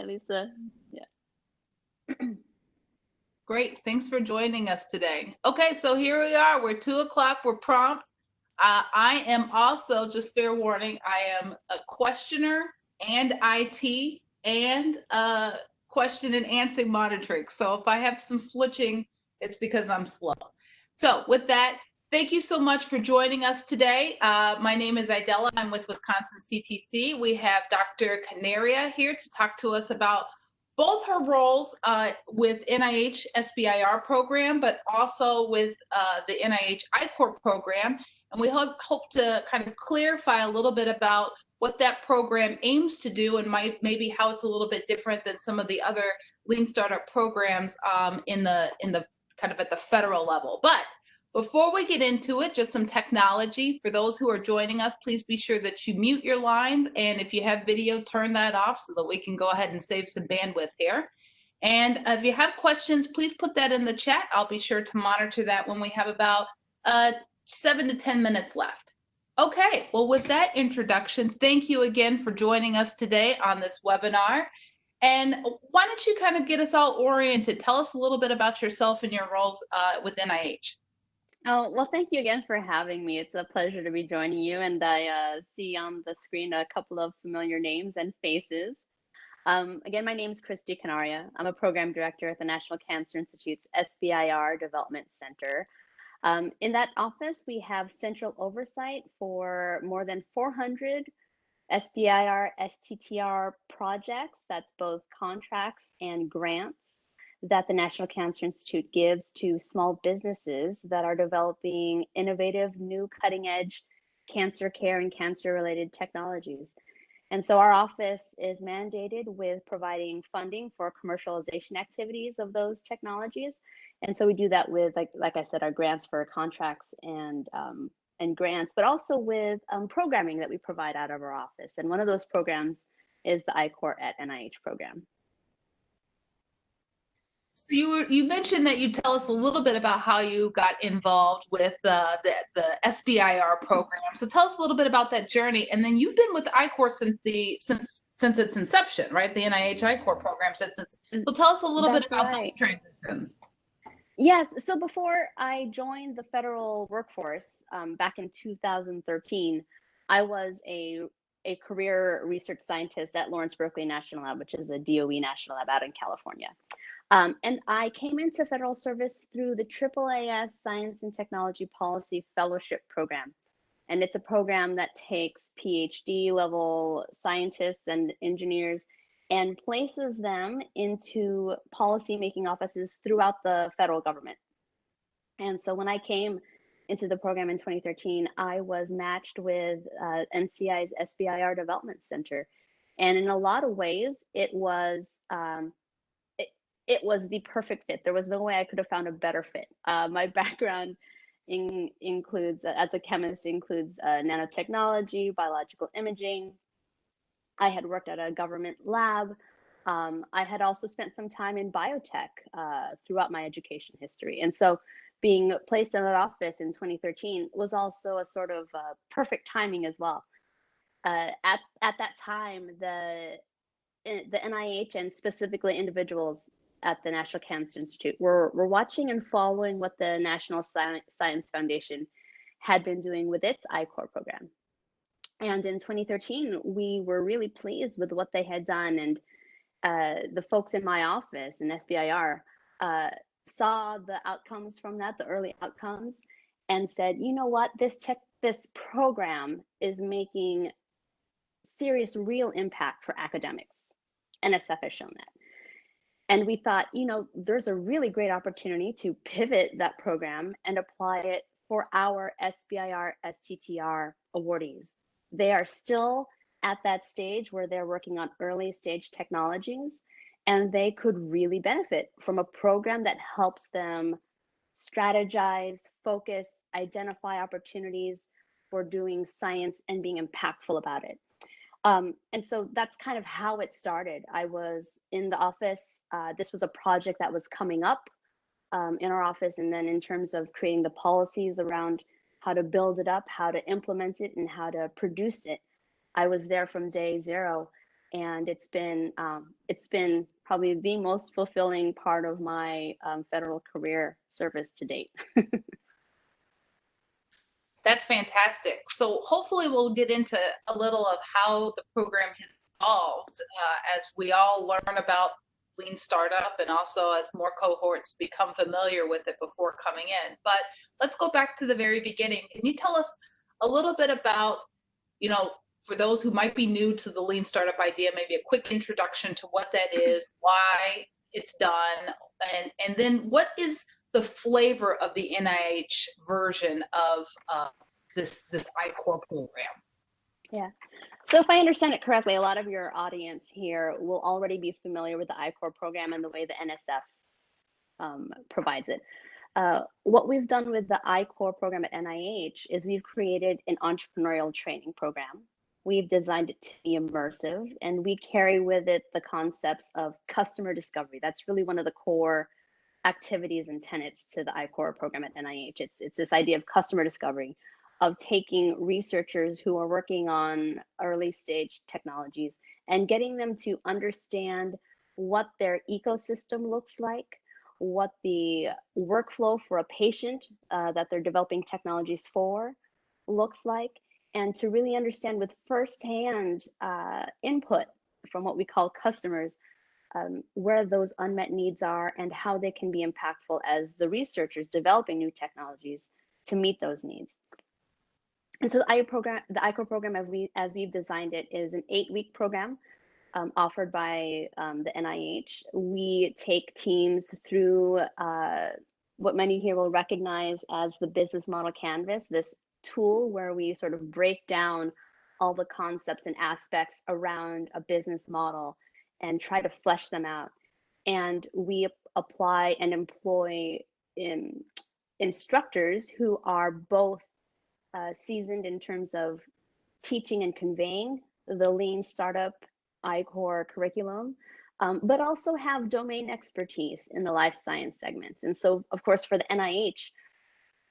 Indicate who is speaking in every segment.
Speaker 1: Lisa. Yeah.
Speaker 2: Great. Thanks for joining us today. Okay, so here we are. We're 2 o'clock. We're prompt. I am also, just fair warning, I am a questioner and IT and question and answer monitoring. So if I have some switching, it's because I'm slow. So with that, thank you so much for joining us today. My name is Idella. I'm with Wisconsin CTC. We have Dr. Canaria here to talk to us about both her roles with NIH SBIR program, but also with the NIH I-Corps program. And we hope to kind of clarify a little bit about what that program aims to do and maybe how it's a little bit different than some of the other lean startup programs in the kind of at the federal level. But before we get into it, just some technology. For those who are joining us, please be sure that you mute your lines. And if you have video, turn that off so that we can go ahead and save some bandwidth here. And if you have questions, please put that in the chat. I'll be sure to monitor that when we have about 7 to 10 minutes left. Okay, well, with that introduction, thank you again for joining us today on this webinar. And why don't you kind of get us all oriented? Tell us a little bit about yourself and your roles with NIH.
Speaker 1: Oh, well, thank you again for having me. It's a pleasure to be joining you. And I see on the screen a couple of familiar names and faces. Again, my name is Christy Canaria. I'm a program director at the National Cancer Institute's SBIR Development Center. In that office, we have central oversight for more than 400 SBIR, STTR projects. That's both contracts and grants that the National Cancer Institute gives to small businesses that are developing innovative, new cutting-edge cancer care and cancer-related technologies. And so our office is mandated with providing funding for commercialization activities of those technologies. And so we do that with, like I said, our grants for contracts and grants, but also with programming that we provide out of our office. And one of those programs is the I-Corps at NIH program.
Speaker 2: So you mentioned that you tell us a little bit about how you got involved with the SBIR program. So tell us a little bit about that journey, and then you've been with I-Corps since its inception, right? The NIH I-Corps program so tell us a little bit about those transitions.
Speaker 1: Yes. So before I joined the federal workforce back in 2013, I was a career research scientist at Lawrence Berkeley National Lab, which is a DOE national lab out in California. And I came into federal service through the AAAS Science and Technology Policy Fellowship Program. And it's a program that takes PhD level scientists and engineers and places them into policy-making offices throughout the federal government. And so when I came into the program in 2013, I was matched with NCI's SBIR Development Center. And in a lot of ways, it was the perfect fit. There was no way I could have found a better fit. My background includes, as a chemist, includes nanotechnology, biological imaging. I had worked at a government lab. I had also spent some time in biotech throughout my education history. And so being placed in that office in 2013 was also a sort of perfect timing as well. At that time, the NIH and specifically individuals at the National Cancer Institute were watching and following what the National Science Foundation had been doing with its I-Corps program. And in 2013, we were really pleased with what they had done. And the folks in my office in SBIR saw the outcomes from that, the early outcomes, and said, you know what, this program is making serious, real impact for academics. NSF has shown that. And we thought, you know, there's a really great opportunity to pivot that program and apply it for our SBIR, STTR awardees. They are still at that stage where they're working on early stage technologies, and they could really benefit from a program that helps them strategize, focus, identify opportunities for doing science and being impactful about it. And so that's kind of how it started. I was in the office. This was a project that was coming up in our office. And then in terms of creating the policies around how to build it up, how to implement it, and how to produce it, I was there from day zero. And it's been probably the most fulfilling part of my federal career service to date.
Speaker 2: That's fantastic. So hopefully we'll get into a little of how the program has evolved as we all learn about Lean Startup and also as more cohorts become familiar with it before coming in. But let's go back to the very beginning. Can you tell us a little bit about, you know, for those who might be new to the Lean Startup idea, maybe a quick introduction to what that is, why it's done, and then what is the flavor of the NIH version of this I-Corps program?
Speaker 1: Yeah. So if I understand it correctly, a lot of your audience here will already be familiar with the I-Corps program and the way the NSF provides it. What we've done with the I-Corps program at NIH is we've created an entrepreneurial training program. We've designed it to be immersive, and we carry with it the concepts of customer discovery. That's really one of the core activities and tenets to the I-Corps program at NIH. It's this idea of customer discovery, of taking researchers who are working on early stage technologies and getting them to understand what their ecosystem looks like, what the workflow for a patient that they're developing technologies for looks like, and to really understand with firsthand input from what we call customers, where those unmet needs are and how they can be impactful as the researchers developing new technologies to meet those needs. And so the I-Corps program, as we've designed it, is an 8-week program offered by the NIH. We take teams through what many here will recognize as the business model canvas, this tool where we sort of break down all the concepts and aspects around a business model and try to flesh them out. And we apply and employ instructors who are both seasoned in terms of teaching and conveying the Lean Startup I-Corps curriculum, but also have domain expertise in the life science segments. And so, of course, for the NIH,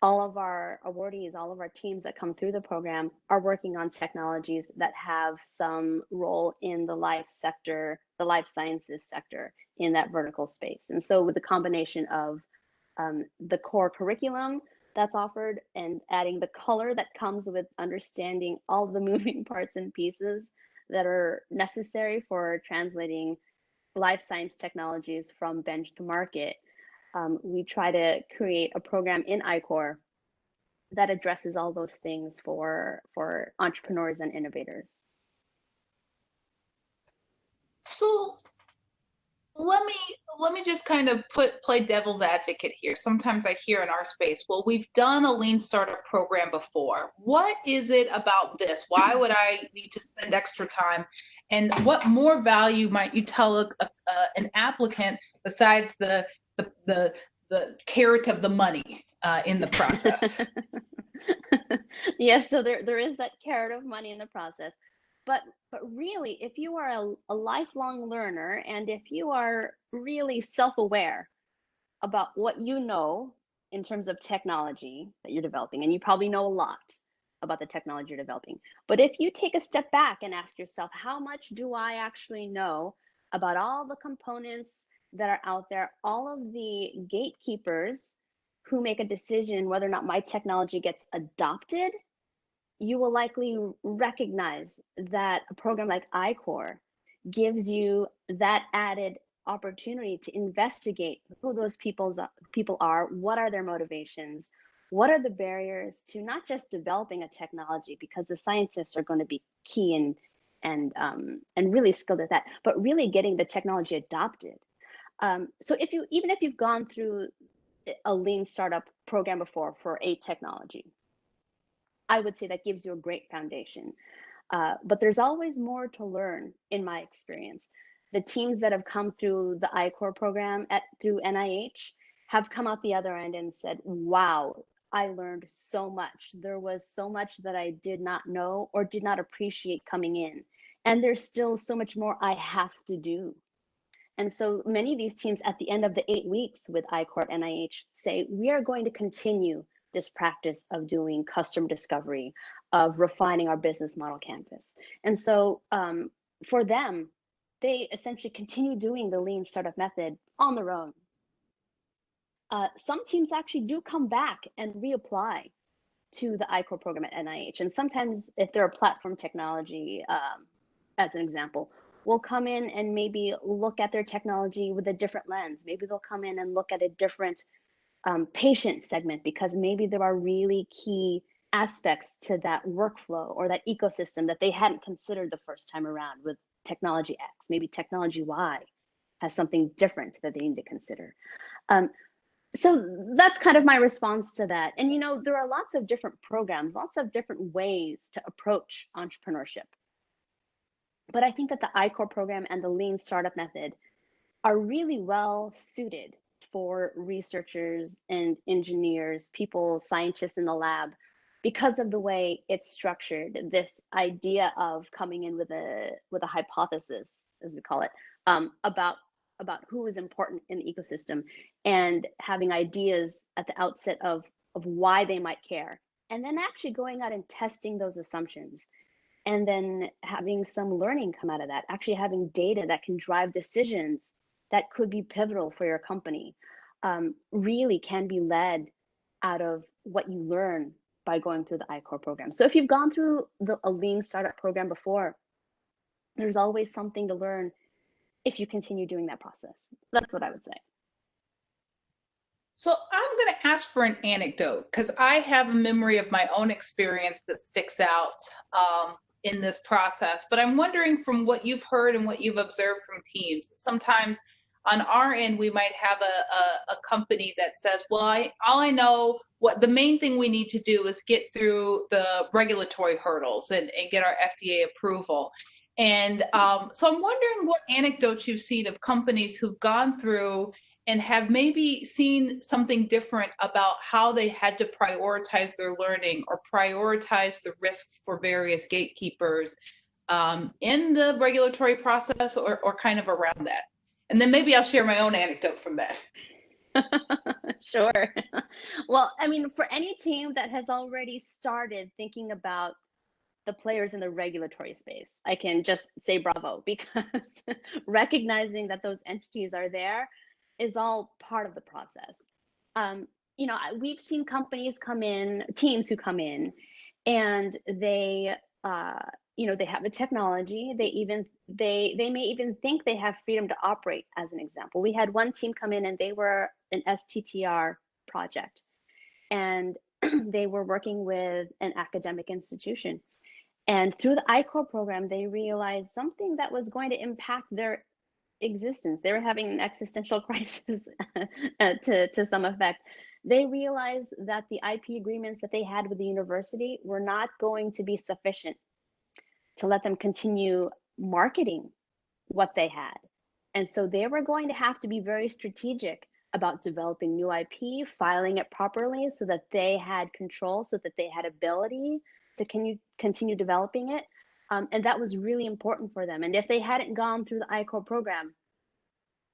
Speaker 1: all of our awardees, all of our teams that come through the program are working on technologies that have some role in the life sector, the life sciences sector in that vertical space. And so with the combination of the core curriculum that's offered and adding the color that comes with understanding all the moving parts and pieces that are necessary for translating life science technologies from bench to market, we try to create a program in I-Corps that addresses all those things for entrepreneurs and innovators.
Speaker 2: So let me just kind of play devil's advocate here. Sometimes I hear in our space, well, we've done a Lean Startup program before. What is it about this? Why would I need to spend extra time? And what more value might you tell an applicant besides the carrot of the money in the process?
Speaker 1: Yes, so there is that carrot of money in the process. But really, if you are a lifelong learner and if you are really self-aware about what you know in terms of technology that you're developing, and you probably know a lot about the technology you're developing, but if you take a step back and ask yourself, how much do I actually know about all the components that are out there, all of the gatekeepers who make a decision whether or not my technology gets adopted, you will likely recognize that a program like I-Corps gives you that added opportunity to investigate who those people are, what are their motivations, what are the barriers to not just developing a technology, because the scientists are going to be key and really skilled at that, but really getting the technology adopted. So even if you've gone through a Lean Startup program before for a technology, I would say that gives you a great foundation. But there's always more to learn in my experience. The teams that have come through the I-Corps program through NIH have come out the other end and said, wow, I learned so much. There was so much that I did not know or did not appreciate coming in. And there's still so much more I have to do. And so many of these teams at the end of the 8 weeks with I-Corps NIH say, we are going to continue this practice of doing customer discovery, of refining our business model canvas. And so for them, they essentially continue doing the lean startup method on their own. Some teams actually do come back and reapply to the I-Corps program at NIH. And sometimes if they're a platform technology, as an example, will come in and maybe look at their technology with a different lens. Maybe they'll come in and look at a different patient segment, because maybe there are really key aspects to that workflow or that ecosystem that they hadn't considered the first time around with technology X. Maybe technology Y has something different that they need to consider. So that's kind of my response to that. And, you know, there are lots of different programs, lots of different ways to approach entrepreneurship. But I think that the I-Corps program and the lean startup method are really well suited for researchers and engineers, people, scientists in the lab, because of the way it's structured. This idea of coming in with a hypothesis, as we call it, about who is important in the ecosystem, and having ideas at the outset of why they might care, and then actually going out and testing those assumptions, and then having some learning come out of that, actually having data that can drive decisions that could be pivotal for your company, really can be led out of what you learn by going through the I-Corps program. So if you've gone through a lean startup program before, there's always something to learn if you continue doing that process. That's what I would say.
Speaker 2: So I'm going to ask for an anecdote, because I have a memory of my own experience that sticks out in this process. But I'm wondering, from what you've heard and what you've observed from teams, sometimes on our end, we might have a company that says, well, all I know, what the main thing we need to do is get through the regulatory hurdles and get our FDA approval. And so I'm wondering what anecdotes you've seen of companies who've gone through and have maybe seen something different about how they had to prioritize their learning or prioritize the risks for various gatekeepers in the regulatory process, or kind of around that. And then maybe I'll share my own anecdote from that.
Speaker 1: Sure. Well, I mean, for any team that has already started thinking about the players in the regulatory space, I can just say bravo, because recognizing that those entities are there is all part of the process. You know, we've seen companies come in, teams who come in, and they, you know, they have a technology. They may even think they have freedom to operate. As an example, we had one team come in and they were an STTR project, and they were working with an academic institution. And through the I-Corps program, they realized something that was going to impact their existence. They were having an existential crisis to some effect. They realized that the IP agreements that they had with the university were not going to be sufficient to let them continue marketing what they had. And so they were going to have to be very strategic about developing new IP, filing it properly so that they had control, so that they had ability to continue developing it. And that was really important for them. And if they hadn't gone through the I-Corps program,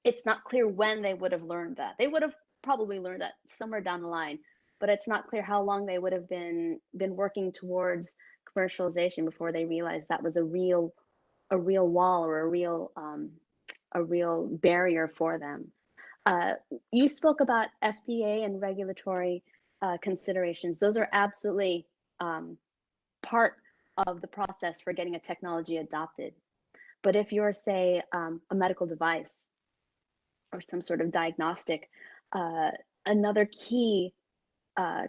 Speaker 1: it's not clear when they would have learned that. They would have probably learned that somewhere down the line, but it's not clear how long they would have been working towards commercialization before they realized that was a real wall, or a real barrier for them. You spoke about FDA and regulatory considerations. Those are absolutely part of the process for getting a technology adopted. But if you're, say, a medical device or some sort of diagnostic, another key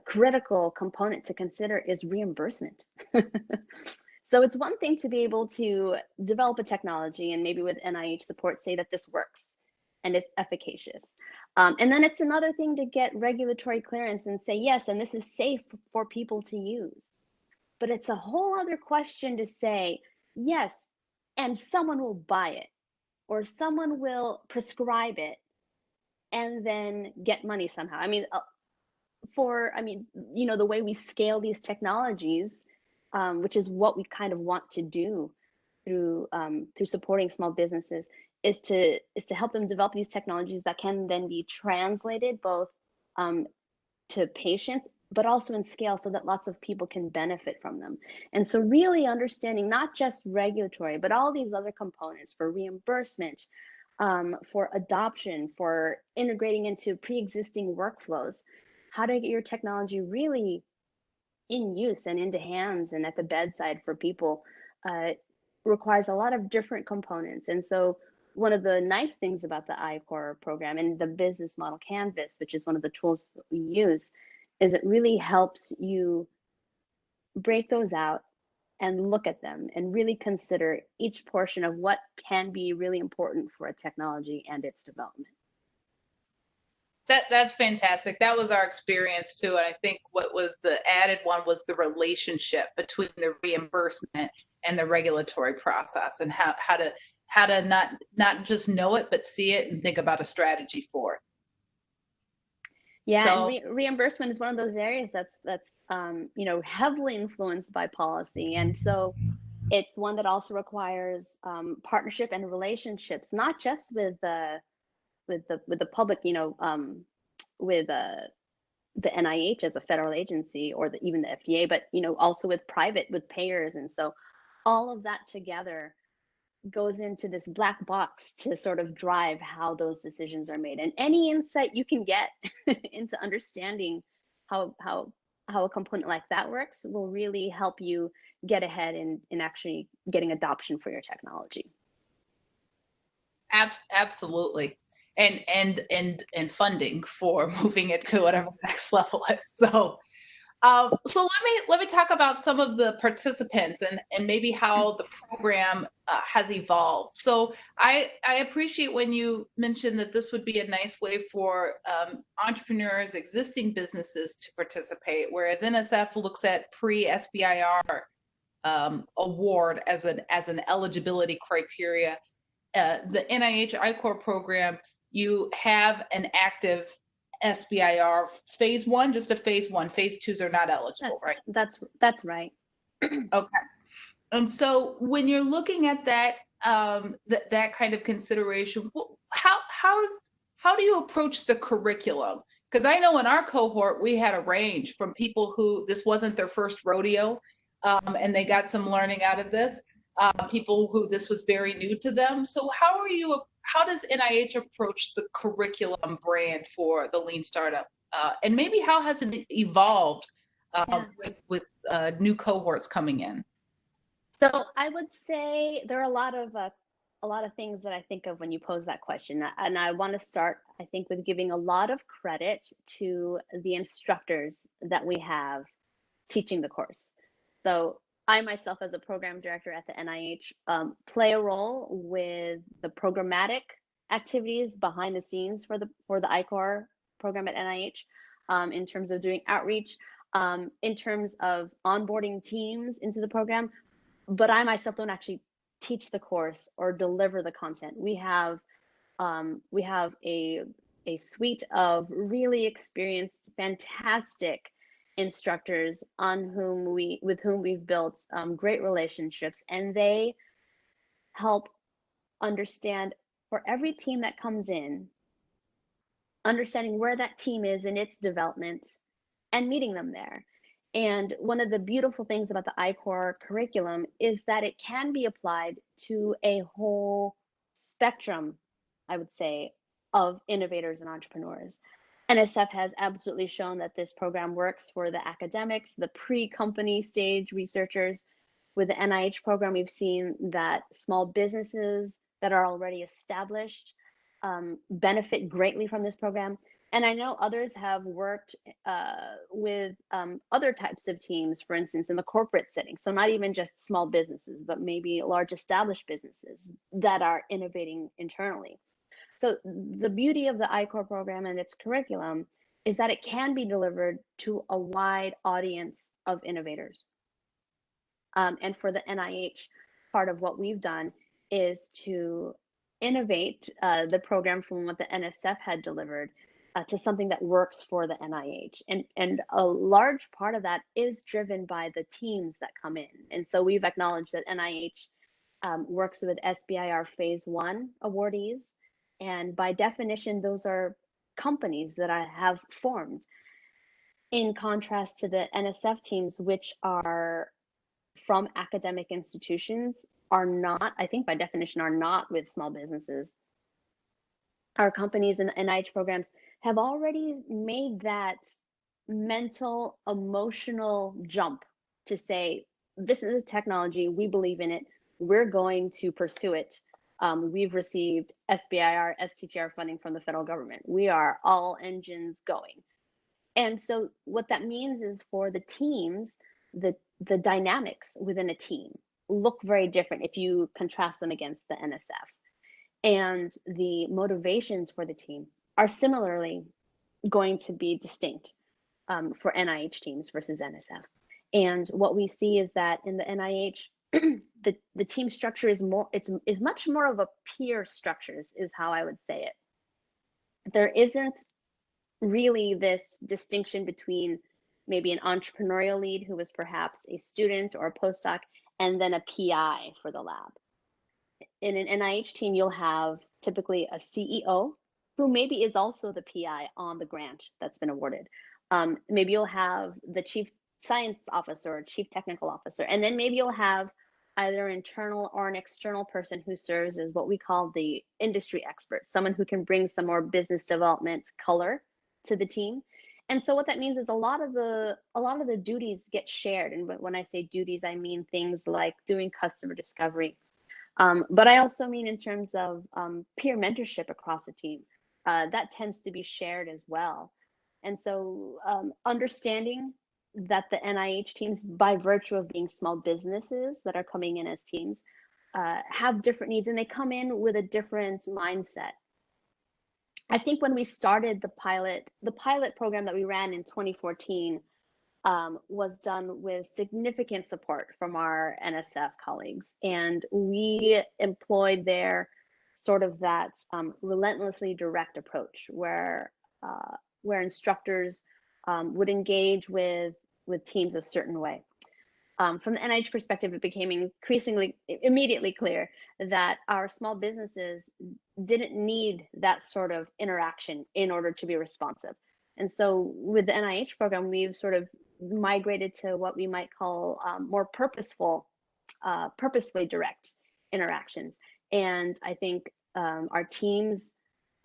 Speaker 1: critical component to consider is reimbursement. So it's one thing to be able to develop a technology and maybe with NIH support say that this works and is efficacious. And then it's another thing to get regulatory clearance and say, yes, and this is safe for people to use. But it's a whole other question to say, yes, and someone will buy it, or someone will prescribe it and then get money somehow. I mean, you know, the way we scale these technologies, which is what we kind of want to do through supporting small businesses, is to help them develop these technologies that can then be translated both to patients, but also in scale so that lots of people can benefit from them. And so really understanding not just regulatory, but all these other components for reimbursement, for adoption, for integrating into pre-existing workflows, how to get your technology really in use and into hands and at the bedside for people, uh, requires a lot of different components. And so one of the nice things about the I-Corps program and the business model canvas, which is one of the tools that we use, is it really helps you break those out and look at them and really consider each portion of what can be really important for a technology and its development.
Speaker 2: That's fantastic. That was our experience too. And I think what was the added one was the relationship between the reimbursement and the regulatory process, and how to not just know it, but see it and think about a strategy for it.
Speaker 1: Yeah,
Speaker 2: So,
Speaker 1: and reimbursement is one of those areas that's you know, heavily influenced by policy, and so it's one that also requires partnership and relationships, not just with the public, you know, with the NIH as a federal agency, or even the FDA, but you know, also with payers. And so all of that together goes into this black box to sort of drive how those decisions are made. And any insight you can get into understanding how a component like that works will really help you get ahead in actually getting adoption for your technology.
Speaker 2: absolutely. And funding for moving it to whatever the next level is. So let me talk about some of the participants and maybe how the program has evolved. So I appreciate when you mentioned that this would be a nice way for entrepreneurs, existing businesses to participate, whereas NSF looks at pre-SBIR award as an eligibility criteria. The NIH I-Corps program, you have an active SBIR phase 1, just a phase 1. Phase 2s are not eligible, right?
Speaker 1: That's right.
Speaker 2: Okay. And so when you're looking at that that kind of consideration, how do you approach the curriculum? Because I know in our cohort we had a range from people who this wasn't their first rodeo, and they got some learning out of this. People who this was very new to them. So how does NIH approach the curriculum brand for the Lean Startup? And maybe how has it evolved with new cohorts coming in?
Speaker 1: So I would say there are a lot of things that I think of when you pose that question, and I want to start, I think, with giving a lot of credit to the instructors that we have teaching the course. So I myself, as a program director at the NIH, play a role with the programmatic activities behind the scenes for the I-Corps program at NIH, in terms of doing outreach, in terms of onboarding teams into the program. But I myself don't actually teach the course or deliver the content. We have a suite of really experienced, fantastic instructors with whom we've built great relationships, and they help understand, for every team that comes in, understanding where that team is in its development and meeting them there. And one of the beautiful things about the I-Corps curriculum is that it can be applied to a whole spectrum, I would say, of innovators and entrepreneurs. NSF has absolutely shown that this program works for the academics, the pre-company stage researchers. With the NIH program, we've seen that small businesses that are already established benefit greatly from this program. And I know others have worked with other types of teams, for instance, in the corporate setting. So not even just small businesses, but maybe large established businesses that are innovating internally. So the beauty of the I-Corps program and its curriculum is that it can be delivered to a wide audience of innovators. And for the NIH, part of what we've done is to innovate the program from what the NSF had delivered to something that works for the NIH. And a large part of that is driven by the teams that come in. And so we've acknowledged that NIH works with SBIR Phase 1 awardees. And by definition, those are companies that have formed. in contrast to the NSF teams, which are from academic institutions, are not, I think by definition, are not with small businesses. Our companies and NIH programs have already made that mental, emotional jump to say, this is a technology, we believe in it, we're going to pursue it. We've received SBIR, STTR funding from the federal government. We are all engines going. And so what that means is for the teams, the dynamics within a team look very different if you contrast them against the NSF. And the motivations for the team are similarly going to be distinct for NIH teams versus NSF. And what we see is that in the NIH, the team structure is much more of a peer structure is how I would say it. There isn't really this distinction between maybe an entrepreneurial lead who was perhaps a student or a postdoc and then a PI for the lab. In an NIH team, you'll have typically a CEO who maybe is also the PI on the grant that's been awarded. Maybe you'll have the chief science officer or chief technical officer, and then maybe you'll have either an internal or an external person who serves as what we call the industry expert, someone who can bring some more business development color to the team. And so what that means is a lot of the duties get shared. And when I say duties, I mean things like doing customer discovery. But I also mean in terms of peer mentorship across the team. That tends to be shared as well. And so understanding that the NIH teams, by virtue of being small businesses that are coming in as teams, have different needs, and they come in with a different mindset. I think when we started the pilot program that we ran in 2014 was done with significant support from our NSF colleagues. And we employed their sort of that relentlessly direct approach where instructors would engage with teams a certain way. From the NIH perspective, it became immediately clear that our small businesses didn't need that sort of interaction in order to be responsive. And so with the NIH program, we've sort of migrated to what we might call more purposefully direct interactions. And I think our teams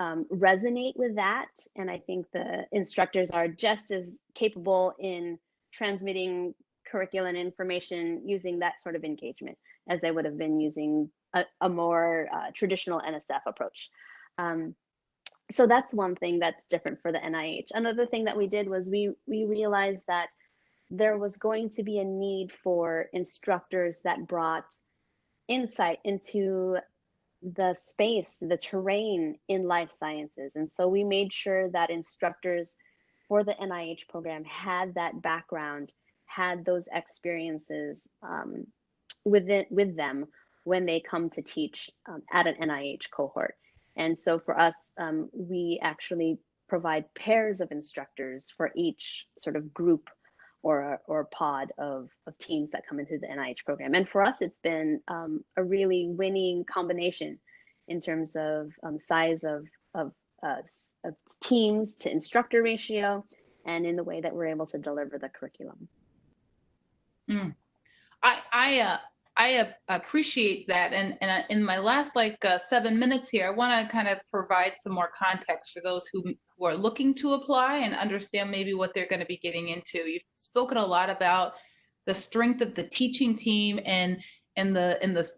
Speaker 1: resonate with that. And I think the instructors are just as capable in transmitting curriculum and information using that sort of engagement as they would have been using a more traditional NSF approach. So that's one thing that's different for the NIH. Another thing that we did was we realized that there was going to be a need for instructors that brought insight into the space, the terrain in life sciences. And so we made sure that instructors for the NIH program had that background, had those experiences with them when they come to teach at an NIH cohort. And so for us, we actually provide pairs of instructors for each sort of group or pod of teams that come into the NIH program. And for us, it's been a really winning combination in terms of size of teams to instructor ratio and in the way that we're able to deliver the curriculum.
Speaker 2: I appreciate that. And in my last 7 minutes here, I want to kind of provide some more context for those who are looking to apply and understand maybe what they're going to be getting into. You've spoken a lot about the strength of the teaching team and the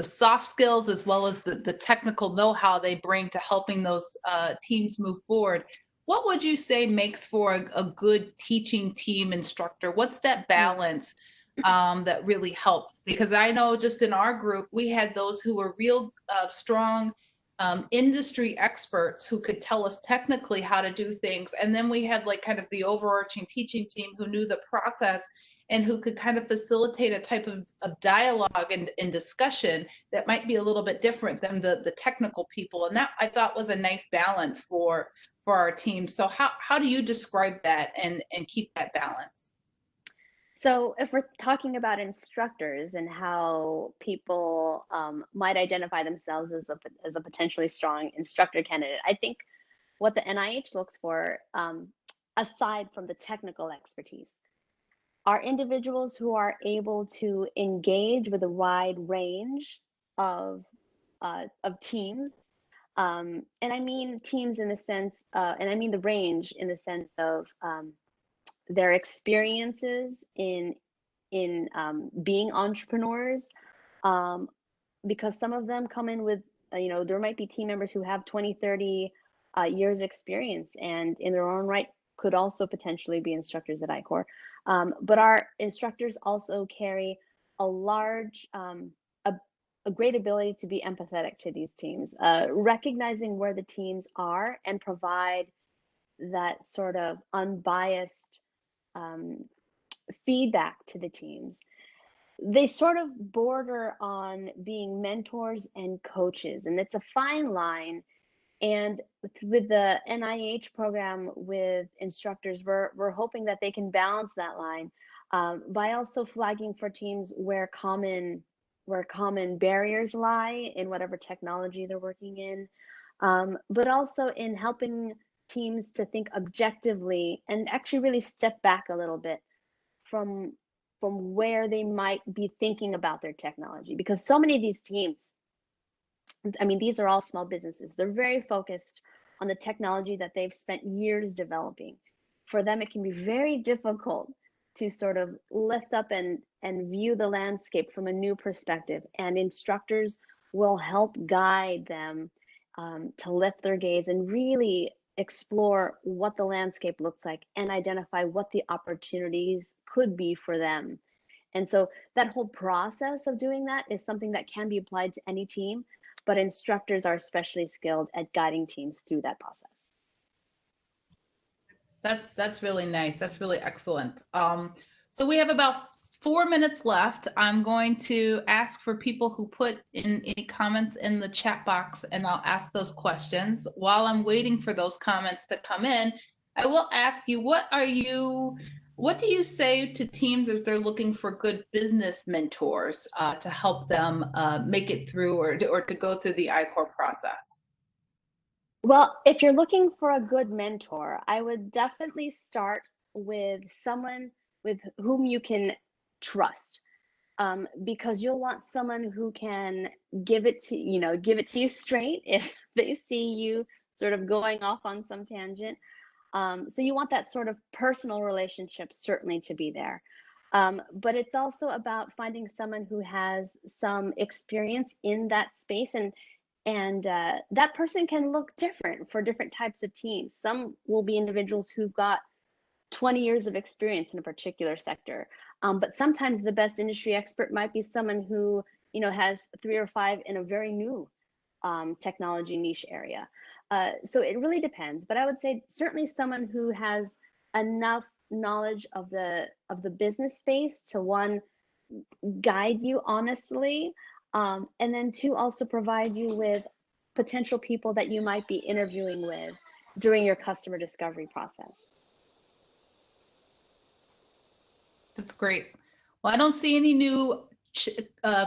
Speaker 2: soft skills as well as the technical know-how they bring to helping those teams move forward. What would you say makes for a good teaching team instructor? What's that balance that really helps? Because I know just in our group, we had those who were real strong industry experts who could tell us technically how to do things. And then we had kind of the overarching teaching team who knew the process and who could kind of facilitate a type of dialogue and discussion that might be a little bit different than the technical people. And that I thought was a nice balance for our team. So how do you describe that and keep that balance?
Speaker 1: So if we're talking about instructors and how people might identify themselves as a potentially strong instructor candidate, I think what the NIH looks for, aside from the technical expertise, are individuals who are able to engage with a wide range of teams. And I mean teams in the sense, and I mean the range in the sense of their experiences in being entrepreneurs, um, because some of them come in with, there might be team members who have 20, 30 years experience, and in their own right could also potentially be instructors at I-Corps. But our instructors also carry a large, a great ability to be empathetic to these teams, recognizing where the teams are and provide that sort of unbiased um, feedback to the teams. They sort of border on being mentors and coaches, and it's a fine line. And with the NIH program with instructors, we're hoping that they can balance that line, by also flagging for teams where common barriers lie in whatever technology they're working in, but also in helping teams to think objectively and actually really step back a little bit from where they might be thinking about their technology, because so many of these teams, I mean, these are all small businesses. They're very focused on the technology that they've spent years developing. For them, it can be very difficult to sort of lift up and view the landscape from a new perspective. And instructors will help guide them to lift their gaze and really explore what the landscape looks like and identify what the opportunities could be for them. And so that whole process of doing that is something that can be applied to any team, but instructors are especially skilled at guiding teams through that process.
Speaker 2: That's really nice. That's really excellent. So we have about 4 minutes left. I'm going to ask for people who put in any comments in the chat box, and I'll ask those questions. While I'm waiting for those comments to come in, I will ask you, what do you say to teams as they're looking for good business mentors to help them make it through or to go through the I-Corps process?
Speaker 1: Well, if you're looking for a good mentor, I would definitely start with someone with whom you can trust, because you'll want someone who can give it to you straight if they see you sort of going off on some tangent. So you want that sort of personal relationship certainly to be there. But it's also about finding someone who has some experience in that space, and that person can look different for different types of teams. Some will be individuals who've got 20 years of experience in a particular sector. But sometimes the best industry expert might be someone who, has 3 or 5 in a very new technology niche area. So it really depends. But I would say certainly someone who has enough knowledge of the business space to, one, guide you honestly, and then two, also provide you with potential people that you might be interviewing with during your customer discovery process.
Speaker 2: That's great. Well, I don't see any new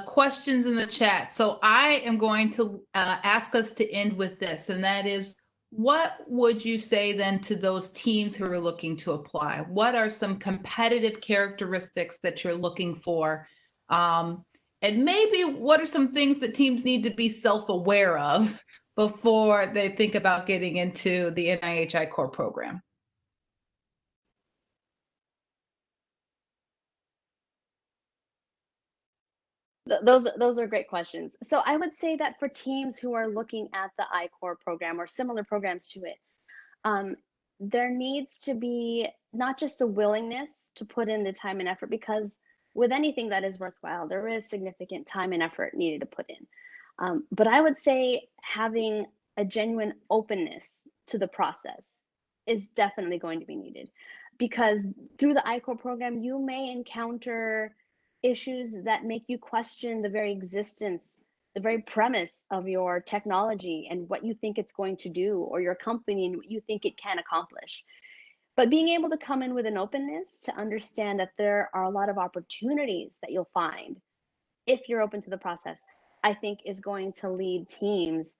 Speaker 2: questions in the chat, so I am going to ask us to end with this, and that is, what would you say then to those teams who are looking to apply? What are some competitive characteristics that you're looking for? And maybe what are some things that teams need to be self-aware of before they think about getting into the NIH I-Corps program?
Speaker 1: Those are great questions. So I would say that for teams who are looking at the I-Corps program or similar programs to it, there needs to be not just a willingness to put in the time and effort, because with anything that is worthwhile, there is significant time and effort needed to put in. But I would say having a genuine openness to the process is definitely going to be needed, because through the I-Corps program, you may encounter issues that make you question the very existence, the very premise of your technology and what you think it's going to do, or your company and what you think it can accomplish. But being able to come in with an openness to understand that there are a lot of opportunities that you'll find if you're open to the process, I think is going to lead teams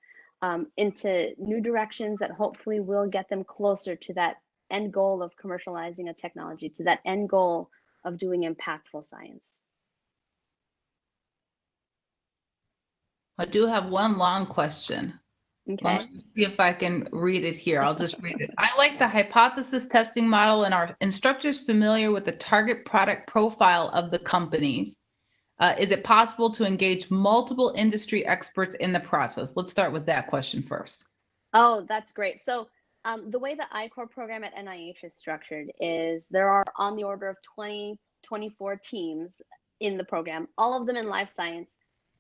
Speaker 1: into new directions that hopefully will get them closer to that end goal of commercializing a technology, to that end goal of doing impactful science.
Speaker 2: I do have one long question.
Speaker 1: Okay.
Speaker 2: Let me just see if I can read it here. I'll just read it. I like the hypothesis testing model, and are instructors familiar with the target product profile of the companies? Is it possible to engage multiple industry experts in the process? Let's start with that question first.
Speaker 1: Oh, that's great. So the way the I-Corps program at NIH is structured is there are on the order of 20, 24 teams in the program, all of them in life science,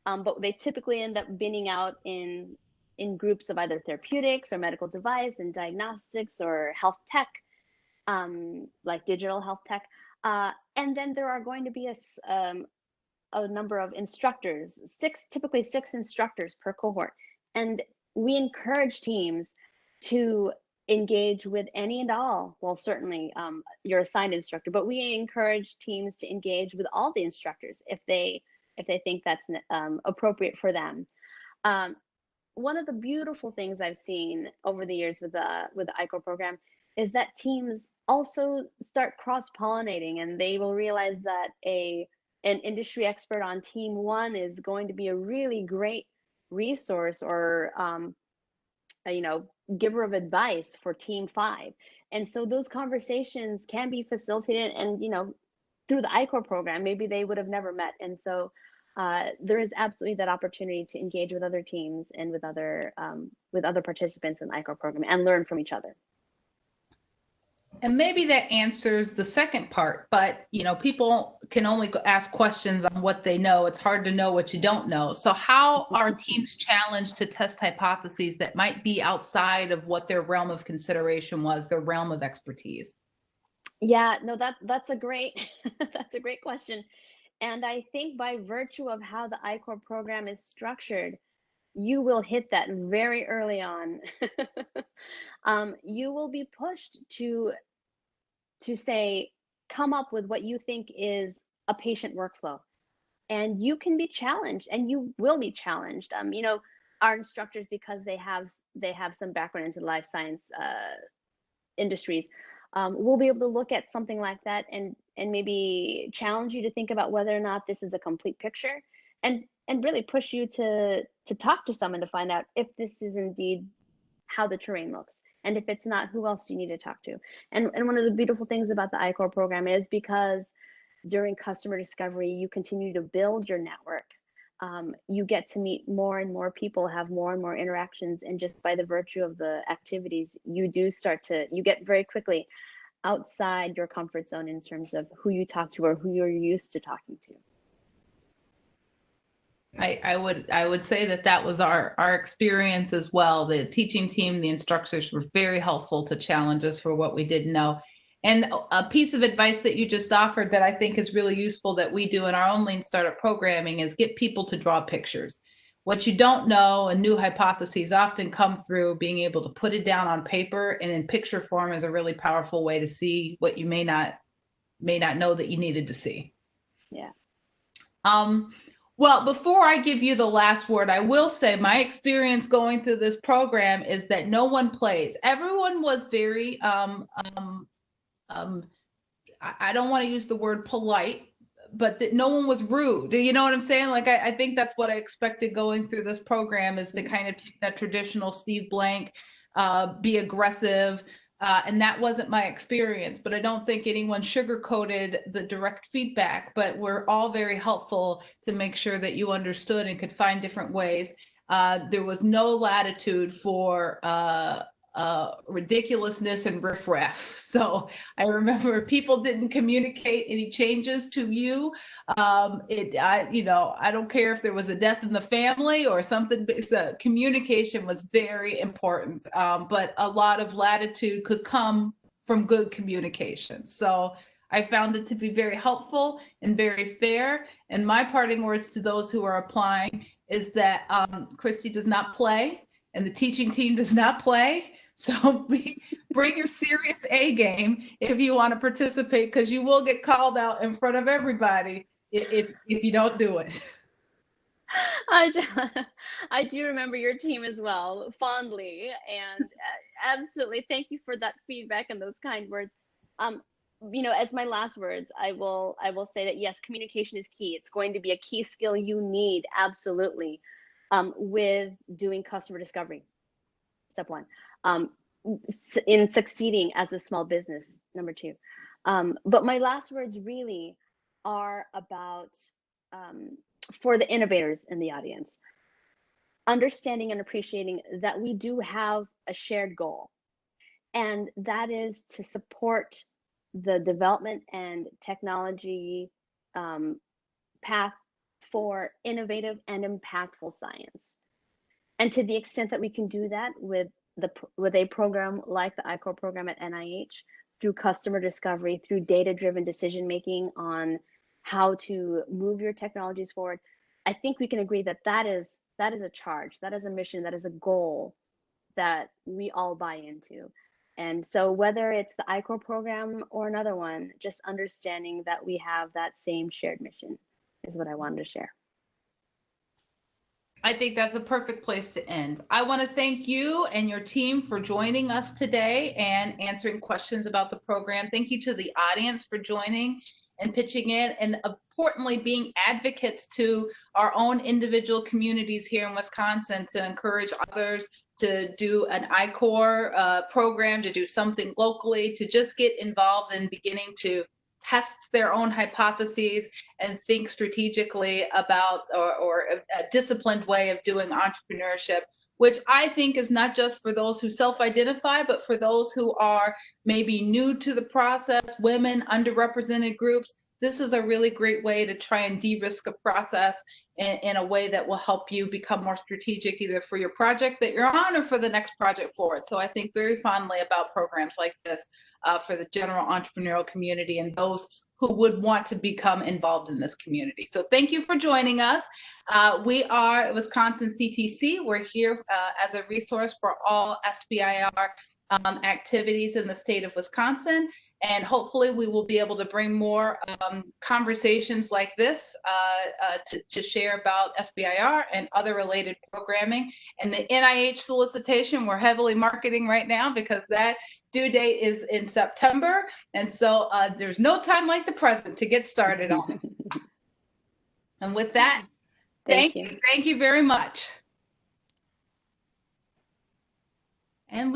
Speaker 1: but they typically end up binning out in groups of either therapeutics or medical device and diagnostics or health tech, like digital health tech. And then there are going to be a number of instructors, typically six instructors per cohort. And we encourage teams to engage with any and all. Well, certainly your assigned instructor, but we encourage teams to engage with all the instructors if they think that's appropriate for them. One of the beautiful things I've seen over the years with the I-Corps program is that teams also start cross-pollinating, and they will realize that an industry expert on team one is going to be a really great resource or giver of advice for team five. And so those conversations can be facilitated, and through the I-Corps program, maybe they would have never met. And so there is absolutely that opportunity to engage with other teams and with other participants in the I-Corps program and learn from each other.
Speaker 2: And maybe that answers the second part, but people can only ask questions on what they know. It's hard to know what you don't know. So how are teams challenged to test hypotheses that might be outside of what their realm of consideration was, their realm of expertise?
Speaker 1: Yeah, no, that's a great that's a great question. And I think by virtue of how the I-Corps program is structured, you will hit that very early on. You will be pushed to say, come up with what you think is a patient workflow. And you can be challenged, and you will be challenged. Our instructors, because they have some background into life science industries, will be able to look at something like that and maybe challenge you to think about whether or not this is a complete picture, and really push you to talk to someone to find out if this is indeed how the terrain looks. And if it's not, who else do you need to talk to? And one of the beautiful things about the I-Corps program is because during customer discovery, you continue to build your network. You get to meet more and more people, have more and more interactions, and just by the virtue of the activities, you get very quickly outside your comfort zone in terms of who you talk to or who you're used to talking to.
Speaker 2: I would say that was our experience as well. The teaching team, the instructors were very helpful to challenge us for what we didn't know. And a piece of advice that you just offered that I think is really useful that we do in our own lean startup programming is get people to draw pictures. What you don't know and new hypotheses often come through being able to put it down on paper, and in picture form is a really powerful way to see what you may not know that you needed to see.
Speaker 1: Yeah.
Speaker 2: Well, before I give you the last word, I will say my experience going through this program is that no one plays. Everyone was very, I don't want to use the word polite, but that no one was rude. You know what I'm saying? Like, I think that's what I expected going through this program, is to kind of take that traditional Steve Blank, be aggressive. And that wasn't my experience, but I don't think anyone sugarcoated the direct feedback, but we're all very helpful to make sure that you understood and could find different ways. There was no latitude for ridiculousness and riffraff. So I remember people didn't communicate any changes to you. I don't care if there was a death in the family or something. So communication was very important, but a lot of latitude could come from good communication. So I found it to be very helpful and very fair. And my parting words to those who are applying is that Christy does not play, and the teaching team does not play. So bring your serious A game if you want to participate, because you will get called out in front of everybody if you don't do it.
Speaker 1: I do remember your team as well, fondly. And Absolutely. Thank you for that feedback and those kind words. As my last words, I will say that yes, communication is key. It's going to be a key skill you need, absolutely, with doing customer discovery. Step one. In succeeding as a small business, number two. But my last words really are about for the innovators in the audience, understanding and appreciating that we do have a shared goal, and that is to support the development and technology path for innovative and impactful science. And to the extent that we can do that with a program like the I-Corps program at NIH, through customer discovery, through data-driven decision making on how to move your technologies forward, I think we can agree that that is a charge, that is a mission, that is a goal that we all buy into. And so whether it's the I-Corps program or another one, just understanding that we have that same shared mission is what I wanted to share.
Speaker 2: I think that's a perfect place to end. I want to thank you and your team for joining us today and answering questions about the program. Thank you to the audience for joining and pitching in, and importantly, being advocates to our own individual communities here in Wisconsin to encourage others to do an I-Corps program, to do something locally, to just get involved in beginning to test their own hypotheses and think strategically about or a disciplined way of doing entrepreneurship, which I think is not just for those who self-identify, but for those who are maybe new to the process, women, underrepresented groups. This is a really great way to try and de-risk a process in a way that will help you become more strategic, either for your project that you're on or for the next project forward. So I think very fondly about programs like this for the general entrepreneurial community and those who would want to become involved in this community. So thank you for joining us. We are Wisconsin CTC. We're here as a resource for all SBIR activities in the state of Wisconsin. And hopefully we will be able to bring more conversations like this to share about SBIR and other related programming. And the NIH solicitation, we're heavily marketing right now because that due date is in September. And so there's no time like the present to get started on. And with that, thank you. Thank you very much. And